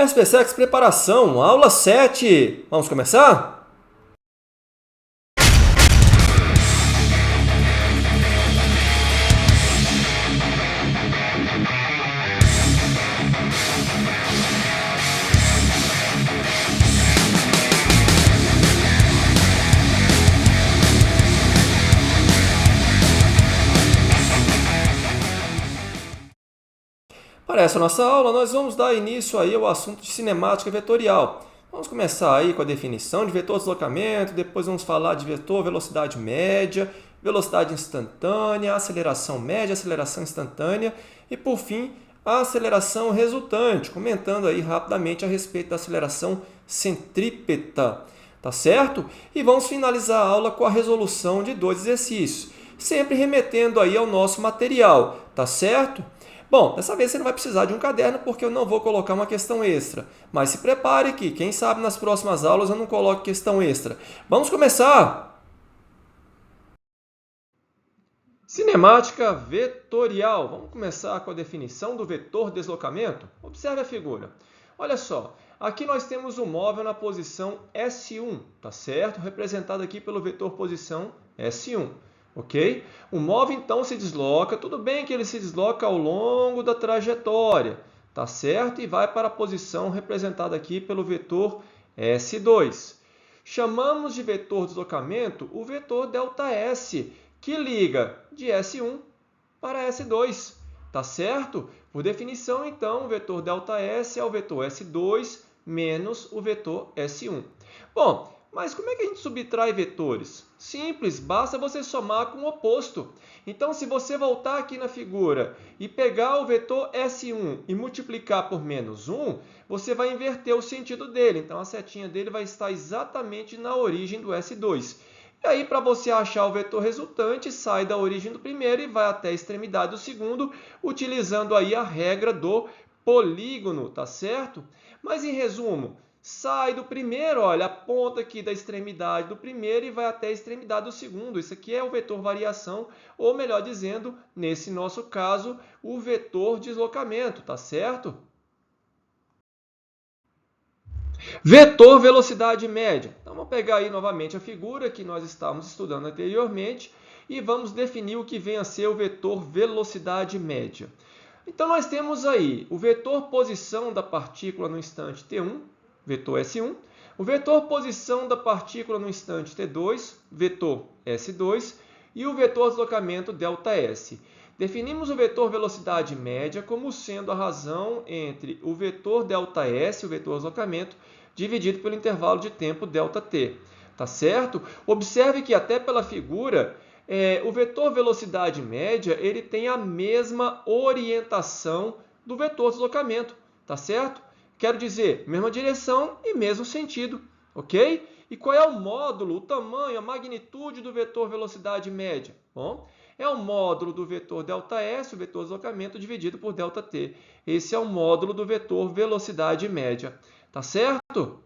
SpaceX Preparação, aula 7. Vamos começar? Para essa nossa aula, nós vamos dar início aí ao assunto de cinemática vetorial. Vamos começar aí com a definição de vetor deslocamento, depois vamos falar de vetor velocidade média, velocidade instantânea, aceleração média, aceleração instantânea e, por fim, a aceleração resultante, comentando aí rapidamente a respeito da aceleração centrípeta, tá certo? E vamos finalizar a aula com a resolução de 2 exercícios, sempre remetendo aí ao nosso material, tá certo? Bom, dessa vez você não vai precisar de um caderno porque eu não vou colocar uma questão extra. Mas se prepare que, quem sabe nas próximas aulas eu não coloque questão extra. Vamos começar! Cinemática vetorial. Vamos começar com a definição do vetor deslocamento. Observe a figura. Olha só, aqui nós temos o móvel na posição S1, tá certo? Representado aqui pelo vetor posição S1. Ok? O móvel, então, se desloca, tudo bem que ele se desloca ao longo da trajetória, tá certo? E vai para a posição representada aqui pelo vetor S2. Chamamos de vetor deslocamento o vetor ΔS, que liga de S1 para S2, tá certo? Por definição, então, o vetor ΔS é o vetor S2 menos o vetor S1. Bom, mas como é que a gente subtrai vetores? Simples, basta você somar com o oposto. Então, se você voltar aqui na figura e pegar o vetor S1 e multiplicar por menos 1, você vai inverter o sentido dele. Então, a setinha dele vai estar exatamente na origem do S2. E aí, para você achar o vetor resultante, sai da origem do primeiro e vai até a extremidade do segundo, utilizando aí a regra do polígono, tá certo? Mas, em resumo, sai do primeiro, olha, aponta aqui da extremidade do primeiro e vai até a extremidade do segundo. Isso aqui é o vetor variação, ou melhor dizendo, nesse nosso caso, o vetor deslocamento, tá certo? Vetor velocidade média. Então, vamos pegar aí novamente a figura que nós estávamos estudando anteriormente e vamos definir o que vem a ser o vetor velocidade média. Então, nós temos aí o vetor posição da partícula no instante t1, vetor S1, o vetor posição da partícula no instante t2, vetor S2, e o vetor deslocamento ΔS. Definimos o vetor velocidade média como sendo a razão entre o vetor ΔS, o vetor deslocamento, dividido pelo intervalo de tempo ΔT. Tá certo? Observe que até pela figura, o vetor velocidade média ele tem a mesma orientação do vetor deslocamento. Tá certo? Quero dizer, mesma direção e mesmo sentido, ok? E qual é o módulo, o tamanho, a magnitude do vetor velocidade média? Bom, é o módulo do vetor ΔS, o vetor deslocamento, dividido por ΔT. Esse é o módulo do vetor velocidade média, tá certo?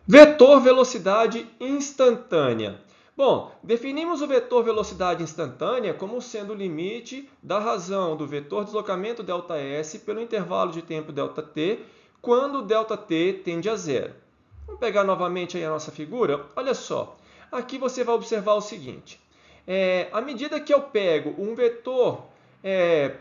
Vetor velocidade instantânea. Bom, definimos o vetor velocidade instantânea como sendo o limite da razão do vetor deslocamento ΔS pelo intervalo de tempo ΔT, quando ΔT tende a zero. Vamos pegar novamente aí a nossa figura. Olha só, aqui você vai observar o seguinte. À medida que eu pego um vetor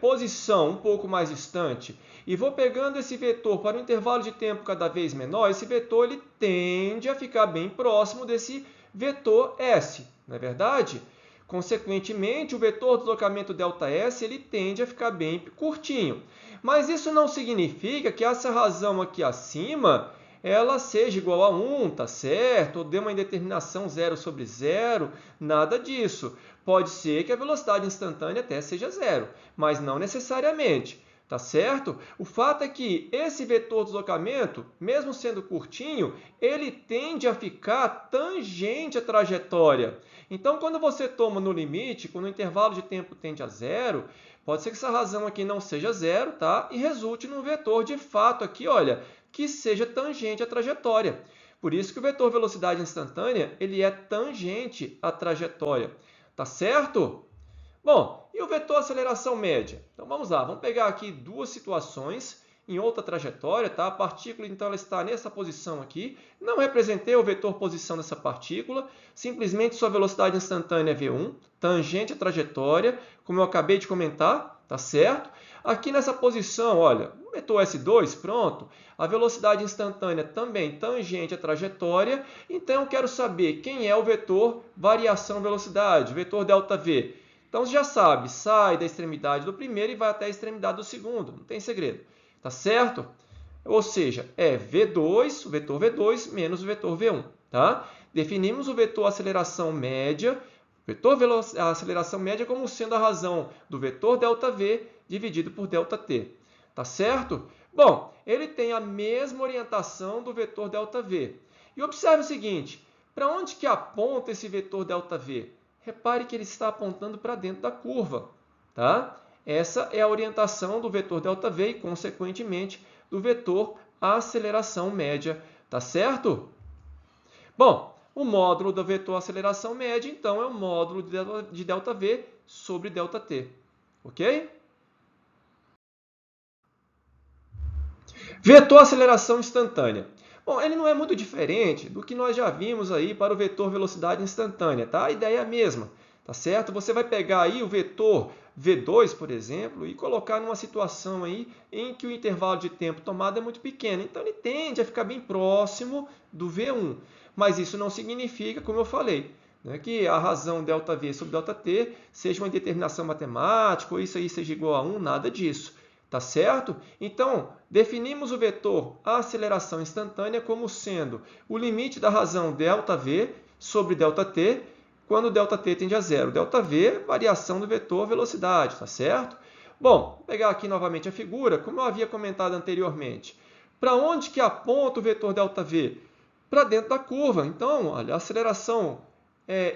posição um pouco mais distante e vou pegando esse vetor para um intervalo de tempo cada vez menor, esse vetor ele tende a ficar bem próximo desse vetor S, não é verdade? Consequentemente, o vetor deslocamento ΔS ele tende a ficar bem curtinho. Mas isso não significa que essa razão aqui acima ela seja igual a 1, tá certo? Ou dê uma indeterminação 0 sobre 0, nada disso. Pode ser que a velocidade instantânea até seja 0, mas não necessariamente. Tá certo? O fato é que esse vetor de deslocamento, mesmo sendo curtinho, ele tende a ficar tangente à trajetória. Então, quando você toma no limite, quando o intervalo de tempo tende a zero, pode ser que essa razão aqui não seja zero, tá? E resulte num vetor de fato aqui, olha, que seja tangente à trajetória. Por isso que o vetor velocidade instantânea, ele é tangente à trajetória. Tá certo? Bom, e o vetor aceleração média? Então vamos lá, vamos pegar aqui duas situações em outra trajetória, tá? A partícula, então, ela está nessa posição aqui. Não representei o vetor posição dessa partícula, simplesmente sua velocidade instantânea é v1, tangente à trajetória, como eu acabei de comentar, tá certo? Aqui nessa posição, olha, o vetor S2, pronto, a velocidade instantânea também tangente à trajetória, então eu quero saber quem é o vetor variação velocidade, o vetor ΔV. Então, você já sabe, sai da extremidade do primeiro e vai até a extremidade do segundo, não tem segredo. Tá certo? Ou seja, é V2, o vetor V2, menos o vetor V1. Tá? Definimos o vetor aceleração média, a aceleração média como sendo a razão do vetor ΔV dividido por ΔT. Tá certo? Bom, ele tem a mesma orientação do vetor ΔV. E observe o seguinte, para onde que aponta esse vetor ΔV? Repare que ele está apontando para dentro da curva. Tá? Essa é a orientação do vetor ΔV e, consequentemente, do vetor aceleração média. Tá certo? Bom, o módulo do vetor aceleração média, então, é o módulo de ΔV sobre ΔT. Ok? Vetor aceleração instantânea. Bom, ele não é muito diferente do que nós já vimos aí para o vetor velocidade instantânea, tá? A ideia é a mesma, tá certo? Você vai pegar aí o vetor V2, por exemplo, e colocar numa situação aí em que o intervalo de tempo tomado é muito pequeno. Então, ele tende a ficar bem próximo do V1. Mas isso não significa, como eu falei, né, que a razão ΔV sobre ΔT seja uma determinação matemática, ou isso aí seja igual a 1, nada disso. Tá certo? Então, definimos o vetor aceleração instantânea como sendo o limite da razão ΔV sobre ΔT, quando ΔT tende a zero. ΔV, variação do vetor velocidade, tá certo? Bom, vou pegar aqui novamente a figura, como eu havia comentado anteriormente. Para onde que aponta o vetor ΔV? Para dentro da curva. Então, olha, a aceleração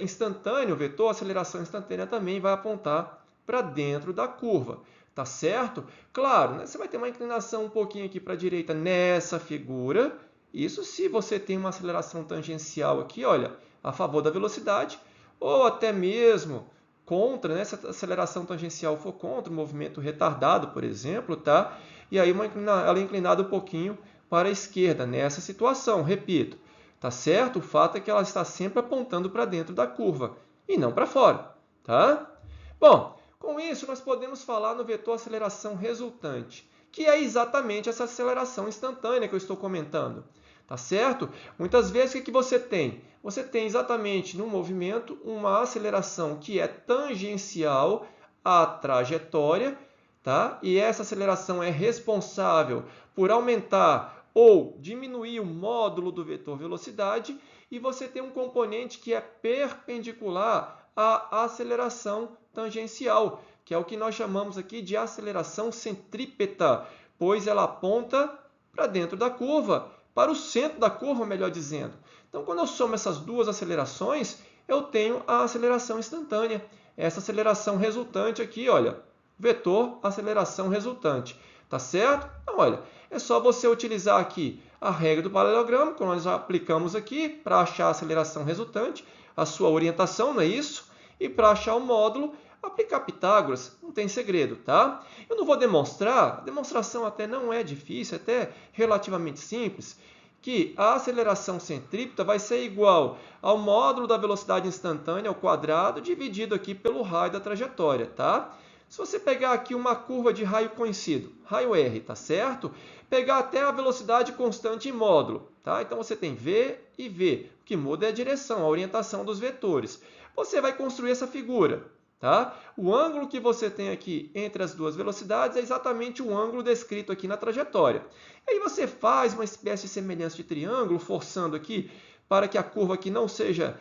instantânea, o vetor aceleração instantânea também vai apontar para dentro da curva. Tá certo? Claro, né? Você vai ter uma inclinação um pouquinho aqui para a direita nessa figura. Isso se você tem uma aceleração tangencial aqui, olha, a favor da velocidade, ou até mesmo contra, né? Se a aceleração tangencial for contra o movimento retardado, por exemplo, tá? E aí ela é inclinada um pouquinho para a esquerda nessa situação, repito. Tá certo? O fato é que ela está sempre apontando para dentro da curva e não para fora, tá? Bom, com isso, nós podemos falar no vetor aceleração resultante, que é exatamente essa aceleração instantânea que eu estou comentando. Tá certo? Muitas vezes, o que você tem? Você tem exatamente no movimento uma aceleração que é tangencial à trajetória, tá? E essa aceleração é responsável por aumentar ou diminuir o módulo do vetor velocidade, e você tem um componente que é perpendicular à aceleração tangencial, que é o que nós chamamos aqui de aceleração centrípeta, pois ela aponta para dentro da curva, para o centro da curva, melhor dizendo. Então, quando eu somo essas duas acelerações, eu tenho a aceleração instantânea. Essa aceleração resultante aqui, olha, vetor aceleração resultante. Tá certo? Então, olha, é só você utilizar aqui a regra do paralelogramo, que nós aplicamos aqui para achar a aceleração resultante, a sua orientação, não é isso? E para achar o módulo, aplicar Pitágoras, não tem segredo, tá? Eu não vou demonstrar, a demonstração até não é difícil, até relativamente simples, que a aceleração centrípeta vai ser igual ao módulo da velocidade instantânea ao quadrado, dividido aqui pelo raio da trajetória, tá? Se você pegar aqui uma curva de raio conhecido, raio R, tá certo? Pegar até a velocidade constante em módulo, tá? Então, você tem V e V. O que muda é a direção, a orientação dos vetores. Você vai construir essa figura, tá? O ângulo que você tem aqui entre as duas velocidades é exatamente o ângulo descrito aqui na trajetória. E aí você faz uma espécie de semelhança de triângulo, forçando aqui para que a curva aqui não seja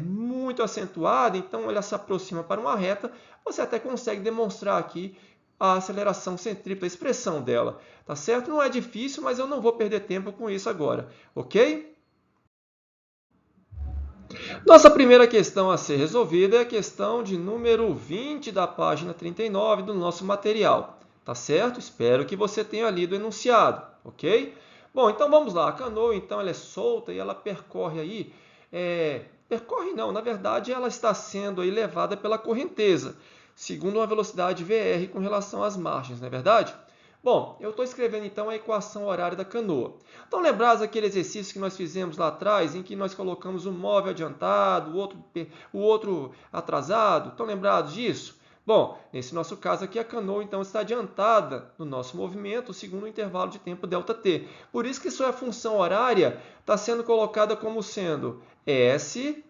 muito acentuada, então ela se aproxima para uma reta, você até consegue demonstrar aqui a aceleração centrípeta, a expressão dela, tá certo? Não é difícil, mas eu não vou perder tempo com isso agora, ok? Nossa primeira questão a ser resolvida é a questão de número 20 da página 39 do nosso material, tá certo? Espero que você tenha lido o enunciado, ok? Bom, então vamos lá. A canoa, então, ela é solta e ela percorre aí... percorre não, na verdade, ela está sendo aí levada pela correnteza. segundo uma velocidade VR com relação às margens, não é verdade? Bom, eu estou escrevendo então a equação horária da canoa. Estão lembrados daquele exercício que nós fizemos lá atrás, em que nós colocamos um móvel adiantado, o outro atrasado? Estão lembrados disso? Bom, nesse nosso caso aqui, a canoa então está adiantada no nosso movimento, segundo o intervalo de tempo ΔT. Por isso que sua função horária está sendo colocada como sendo S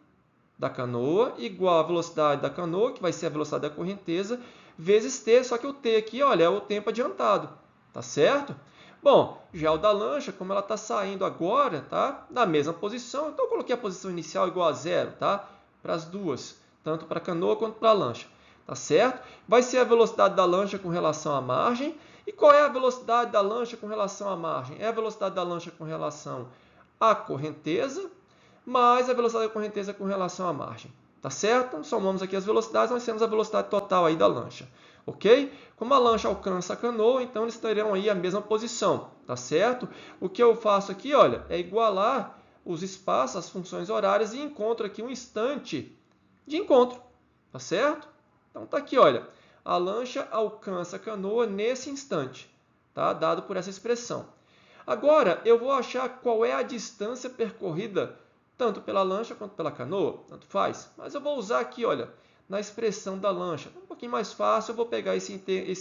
da canoa igual à velocidade da canoa, que vai ser a velocidade da correnteza, vezes T, só que o T aqui, olha, é o tempo adiantado, tá certo? Bom, já o da lancha, como ela está saindo agora, tá? Na mesma posição, então eu coloquei a posição inicial igual a 0, tá? Para as duas, tanto para a canoa quanto para a lancha, tá certo? Vai ser a velocidade da lancha com relação à margem. E qual é a velocidade da lancha com relação à margem? É a velocidade da lancha com relação à correnteza, mais a velocidade da correnteza com relação à margem. Tá certo? Então, somamos aqui as velocidades, nós temos a velocidade total aí da lancha. Ok? Como a lancha alcança a canoa, então eles terão aí a mesma posição. Tá certo? O que eu faço aqui, olha, é igualar os espaços, as funções horárias, e encontro aqui um instante de encontro. Tá certo? Então tá aqui, olha. A lancha alcança a canoa nesse instante. Tá? Dado por essa expressão. Agora, eu vou achar qual é a distância percorrida tanto pela lancha quanto pela canoa, tanto faz. Mas eu vou usar aqui, olha, na expressão da lancha. Um pouquinho mais fácil, eu vou pegar esse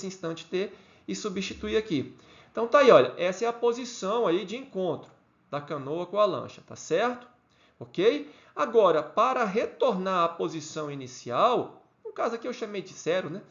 instante t e substituir aqui. Então tá aí, olha, essa é a posição aí de encontro da canoa com a lancha, tá certo? Ok? Agora, para retornar à posição inicial, no caso aqui eu chamei de 0, né?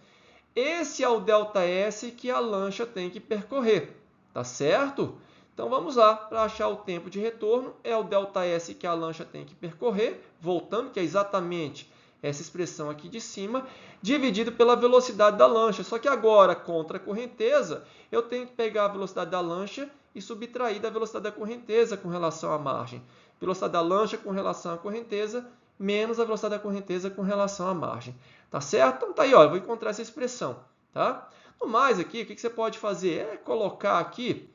Esse é o ΔS que a lancha tem que percorrer, tá certo? Então vamos lá, para achar o tempo de retorno, é o ΔS que a lancha tem que percorrer, voltando, que é exatamente essa expressão aqui de cima, dividido pela velocidade da lancha. Só que agora, contra a correnteza, eu tenho que pegar a velocidade da lancha e subtrair da velocidade da correnteza com relação à margem. Velocidade da lancha com relação à correnteza, menos a velocidade da correnteza com relação à margem. Tá certo? Então tá aí, ó, eu vou encontrar essa expressão. Tá? No mais aqui, o que você pode fazer? É colocar aqui.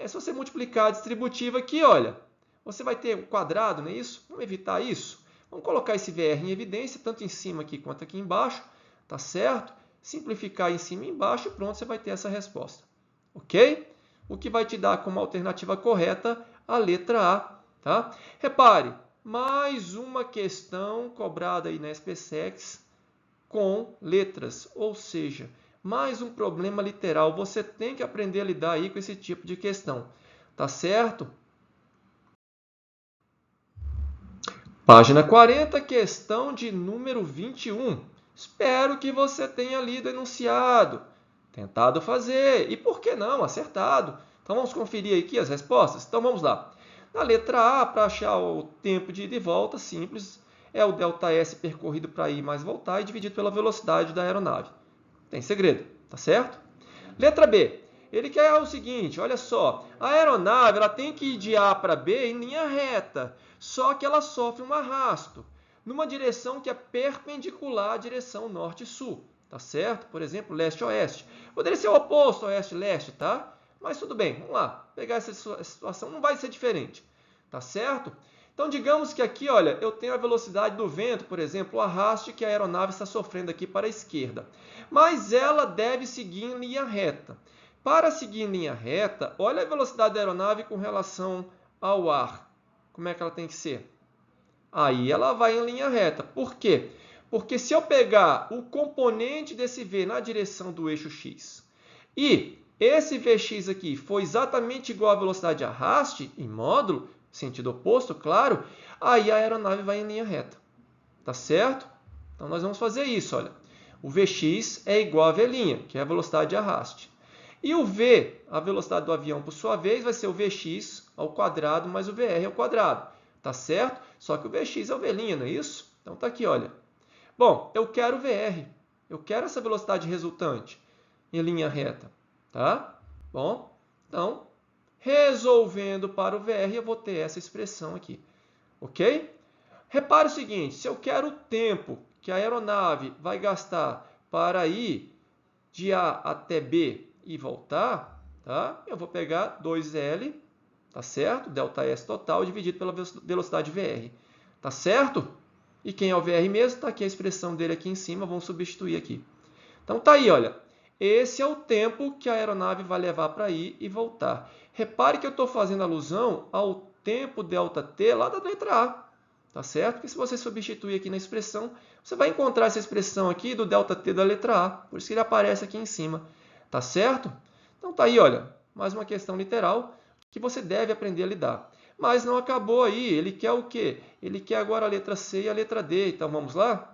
Se você multiplicar a distributiva aqui, olha, você vai ter um quadrado, não é isso? Vamos evitar isso. Vamos colocar esse VR em evidência, tanto em cima aqui quanto aqui embaixo, tá certo? Simplificar em cima e embaixo e pronto, você vai ter essa resposta. Ok? O que vai te dar como alternativa correta a letra A, tá? Repare, mais uma questão cobrada aí na SPSEX com letras, ou seja, mais um problema literal. Você tem que aprender a lidar aí com esse tipo de questão. Tá certo? Página 40, questão de número 21. Espero que você tenha lido o enunciado, tentado fazer e, por que não, acertado. Então, vamos conferir aqui as respostas? Então, vamos lá. Na letra A, para achar o tempo de ida e volta, simples, é o ΔS percorrido para ir mais voltar e dividido pela velocidade da aeronave. Tem segredo, tá certo? Letra B. Ele quer o seguinte, olha só. A aeronave ela tem que ir de A para B em linha reta, só que ela sofre um arrasto numa direção que é perpendicular à direção norte-sul, tá certo? Por exemplo, leste-oeste. Poderia ser o oposto, oeste-leste, tá? Mas tudo bem, vamos lá. Pegar essa situação não vai ser diferente, tá certo? Então, digamos que aqui, olha, eu tenho a velocidade do vento, por exemplo, o arraste que a aeronave está sofrendo aqui para a esquerda. Mas ela deve seguir em linha reta. Para seguir em linha reta, olha a velocidade da aeronave com relação ao ar. Como é que ela tem que ser? Aí ela vai em linha reta. Por quê? Porque se eu pegar o componente desse V na direção do eixo X e esse Vx aqui for exatamente igual à velocidade de arraste, em módulo, sentido oposto, claro, aí a aeronave vai em linha reta. Tá certo? Então, nós vamos fazer isso, olha. O Vx é igual a V', que é a velocidade de arraste. E o V, a velocidade do avião, por sua vez, vai ser o Vx ao quadrado mais o VR ao quadrado. Tá certo? Só que o Vx é o V', não é isso? Então, tá aqui, olha. Bom, eu quero o VR. Eu quero essa velocidade resultante em linha reta. Tá? Bom, então, resolvendo para o VR, eu vou ter essa expressão aqui. Ok? Repare o seguinte, se eu quero o tempo que a aeronave vai gastar para ir de A até B e voltar, tá? Eu vou pegar 2L, tá certo? ΔS total dividido pela velocidade VR. Tá certo? E quem é o VR mesmo? Está aqui a expressão dele aqui em cima, vamos substituir aqui. Então tá aí, olha. Esse é o tempo que a aeronave vai levar para ir e voltar. Repare que eu estou fazendo alusão ao tempo ΔT lá da letra A. Tá certo? Porque se você substituir aqui na expressão, você vai encontrar essa expressão aqui do ΔT da letra A. Por isso que ele aparece aqui em cima. Tá certo? Então tá aí, olha. Mais uma questão literal que você deve aprender a lidar. Mas não acabou aí. Ele quer o quê? Ele quer agora a letra C e a letra D. Então vamos lá?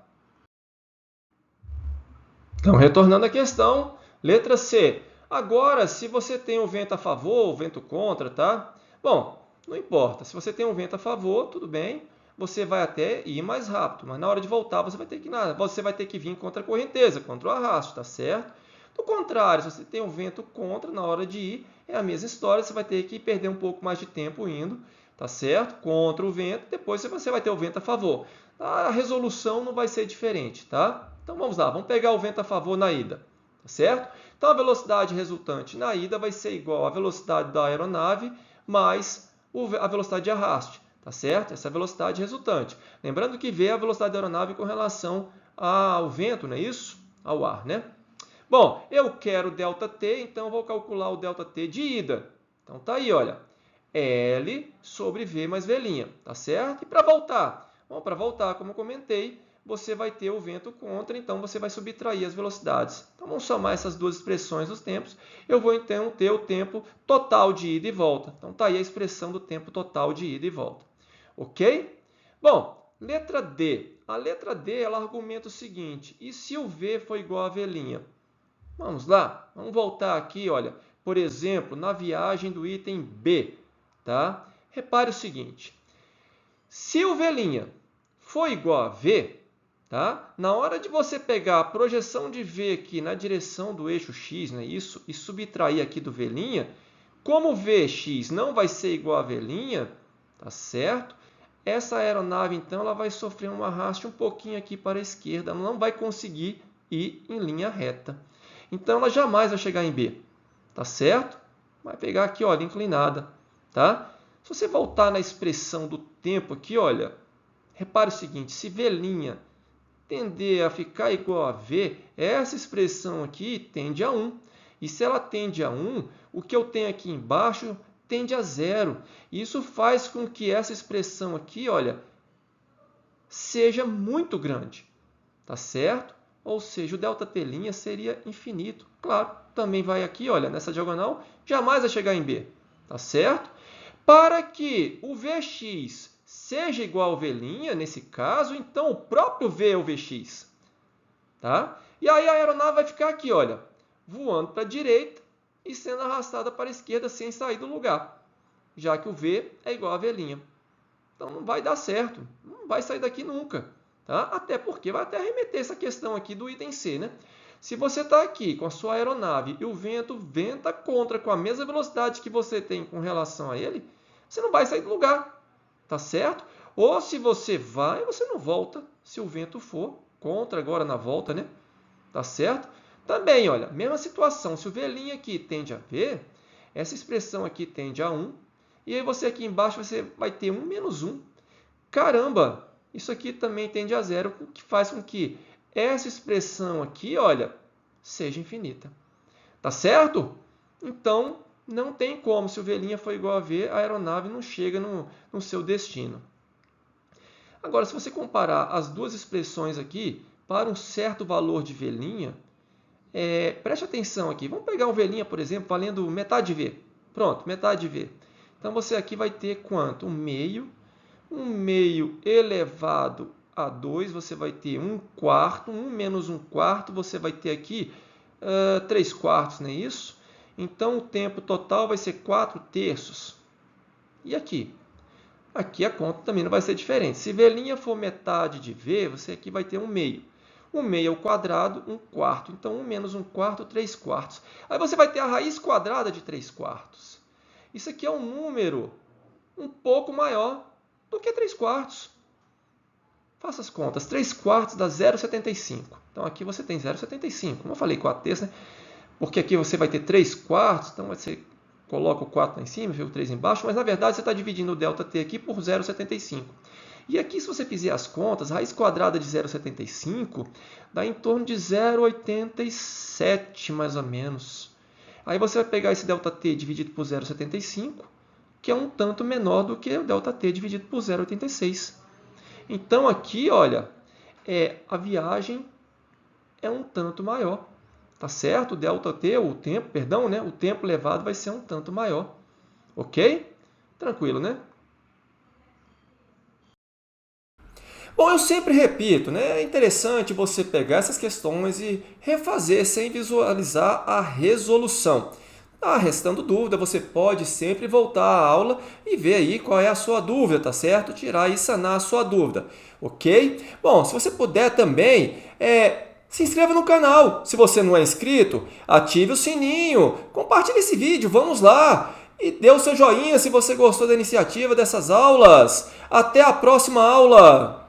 Então, retornando à questão, letra C. Agora, se você tem o vento a favor ou vento contra, tá? Bom, não importa. Se você tem um vento a favor, tudo bem. Você vai até ir mais rápido. Mas na hora de voltar, você vai ter que vir contra a correnteza, contra o arrasto, tá certo? Do contrário, se você tem um vento contra, na hora de ir, é a mesma história. Você vai ter que perder um pouco mais de tempo indo, tá certo? Contra o vento. Depois você vai ter o vento a favor. A resolução não vai ser diferente, tá? Então vamos lá, vamos pegar o vento a favor na ida, tá certo? Então a velocidade resultante na ida vai ser igual à velocidade da aeronave mais a velocidade de arraste, tá certo? Essa é a velocidade resultante. Lembrando que V é a velocidade da aeronave com relação ao vento, não é isso? Ao ar, né? Bom, eu quero ΔT, então eu vou calcular o ΔT de ida. Então tá aí, olha, L sobre V mais V', tá certo? E para voltar? Bom, para voltar, como eu comentei, você vai ter o vento contra, então você vai subtrair as velocidades. Então vamos somar essas duas expressões dos tempos. Eu vou então ter o tempo total de ida e volta. Então está aí a expressão do tempo total de ida e volta. Ok? Bom, letra D. A letra D ela argumenta o seguinte: e se o V for igual a V'? Vamos lá? Vamos voltar aqui, olha. Por exemplo, na viagem do item B. Tá? Repare o seguinte: se o V' for igual a V, tá? Na hora de você pegar a projeção de V aqui na direção do eixo X, né, isso, e subtrair aqui do V', como Vx não vai ser igual a V', tá certo? Essa aeronave, então, ela vai sofrer um arraste um pouquinho aqui para a esquerda, ela não vai conseguir ir em linha reta. Então, ela jamais vai chegar em B, tá certo? Vai pegar aqui, olha, inclinada, tá? Se você voltar na expressão do tempo aqui, olha, repare o seguinte, se V' tender a ficar igual a V, essa expressão aqui tende a 1. E se ela tende a 1, o que eu tenho aqui embaixo tende a 0. Isso faz com que essa expressão aqui, olha, seja muito grande. Tá certo? Ou seja, o ΔT' seria infinito. Claro, também vai aqui, olha, nessa diagonal, jamais vai chegar em B. Tá certo? Para que o Vx seja igual ao V', nesse caso, então o próprio V é o Vx. Tá? E aí a aeronave vai ficar aqui, olha, voando para a direita e sendo arrastada para a esquerda sem sair do lugar, já que o V é igual a V'. Então não vai dar certo, não vai sair daqui nunca. Tá? Até porque vai até remeter essa questão aqui do item C, né? Se você está aqui com a sua aeronave e o vento venta contra com a mesma velocidade que você tem com relação a ele, você não vai sair do lugar, tá certo? Ou se você vai, você não volta, se o vento for contra agora na volta, né? Tá certo? Também, olha, mesma situação, se o V' aqui tende a V, essa expressão aqui tende a 1, e aí você aqui embaixo você vai ter 1 menos 1. Caramba, isso aqui também tende a 0, o que faz com que essa expressão aqui, olha, seja infinita. Tá certo? Então, não tem como, se o V' for igual a V, a aeronave não chega no seu destino. Agora, se você comparar as duas expressões aqui para um certo valor de V', preste atenção aqui. Vamos pegar um V', por exemplo, valendo metade de V. Pronto, metade de V. Então, você aqui vai ter quanto? 1 meio elevado a 2, você vai ter 1 quarto. 1 menos 1 quarto, você vai ter aqui 3 quartos, não é isso? Então, o tempo total vai ser 4 terços. E aqui? Aqui a conta também não vai ser diferente. Se V' for metade de V, você aqui vai ter 1 meio. 1 meio ao quadrado, 1 quarto. Então, 1 menos 1 quarto, 3 quartos. Aí você vai ter a raiz quadrada de 3 quartos. Isso aqui é um número um pouco maior do que 3 quartos. Faça as contas. 3 quartos dá 0,75. Então, aqui você tem 0,75. Como eu falei, 4 terços, né? Porque aqui você vai ter 3 quartos. Então, você coloca o 4 lá em cima, vê o 3 embaixo. Mas, na verdade, você está dividindo o ΔT aqui por 0,75. E aqui, se você fizer as contas, raiz quadrada de 0,75 dá em torno de 0,87, mais ou menos. Aí você vai pegar esse ΔT dividido por 0,75, que é um tanto menor do que o ΔT dividido por 0,86. Então, aqui, olha, a viagem é um tanto maior. Tá certo? O ΔT, o tempo, perdão, né? O tempo levado vai ser um tanto maior. Ok? Tranquilo, né? Bom, eu sempre repito, né? É interessante você pegar essas questões e refazer sem visualizar a resolução. Restando dúvida, você pode sempre voltar à aula e ver aí qual é a sua dúvida, tá certo? Tirar e sanar a sua dúvida, ok? Bom, se você puder também, se inscreva no canal. Se você não é inscrito, ative o sininho, compartilhe esse vídeo, vamos lá! E dê o seu joinha se você gostou da iniciativa dessas aulas. Até a próxima aula!